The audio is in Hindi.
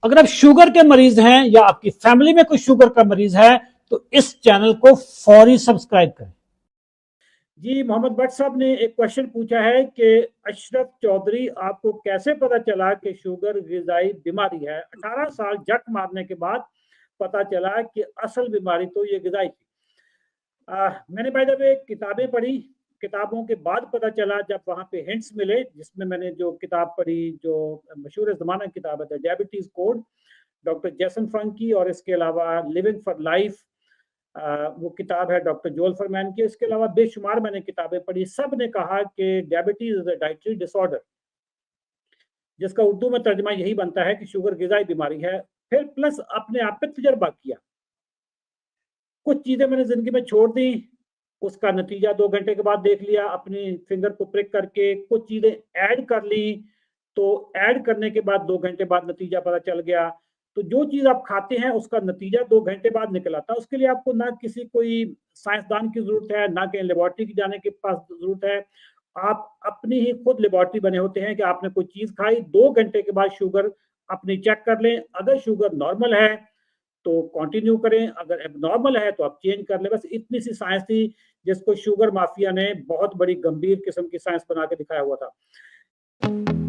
अगर आप शुगर के मरीज हैं या आपकी फैमिली में कोई शुगर का मरीज है तो इस चैनल को फौरी सब्सक्राइब करें। जी, मोहम्मद भट्ट साहब ने एक क्वेश्चन पूछा है कि अशरफ चौधरी, आपको कैसे पता चला कि शुगर ग़िज़ाई बीमारी है? 18 साल जक मारने के बाद पता चला कि असल बीमारी तो ये ग़िज़ाई थी। मैंने बाय द वे किताबें पढ़ी, किताबों के बाद पता चला जब वहाँ पे हिंट्स मिले, जिसमें मैंने जो किताब पढ़ी, जो मशहूर ज़माना किताब है the diabetes code, doctor Jason Fung की, और इसके अलावा लिविंग फॉर लाइफ, वो किताब है डॉक्टर जोल फरमैन की। इसके अलावा बेशुमार मैंने किताबें पढ़ी, सब ने कहा कि diabetes is a dietary disorder, जिसका उर्दू में तर्जमा यही बनता है कि शुगर ग़िज़ाई बीमारी है। फिर प्लस अपने आप पे तजर्बा किया, कुछ चीज़ें मैंने ज़िंदगी में छोड़ दी, उसका नतीजा 2 घंटे के बाद देख लिया, अपनी फिंगर को प्रिक करके कुछ चीज़ें ऐड कर ली, तो ऐड करने के बाद 2 घंटे बाद नतीजा पता चल गया। तो जो चीज़ आप खाते हैं उसका नतीजा 2 घंटे बाद निकल आता है। उसके लिए आपको ना किसी कोई साइंसदान की ज़रूरत है, ना कहीं लेबोरेटरी की जाने के पास ज़रूरत है। आप अपनी ही खुद लेबोरेटरी बने होते हैं कि आपने कोई चीज़ खाई, 2 घंटे के बाद शुगर अपनी चेक कर लें, अगर शुगर नॉर्मल है तो कंटिन्यू करें, अगर एबनॉर्मल है तो आप चेंज कर लें। बस इतनी सी साइंस थी, जिसको शुगर माफिया ने बहुत बड़ी गंभीर किस्म की साइंस बना के दिखाया हुआ था।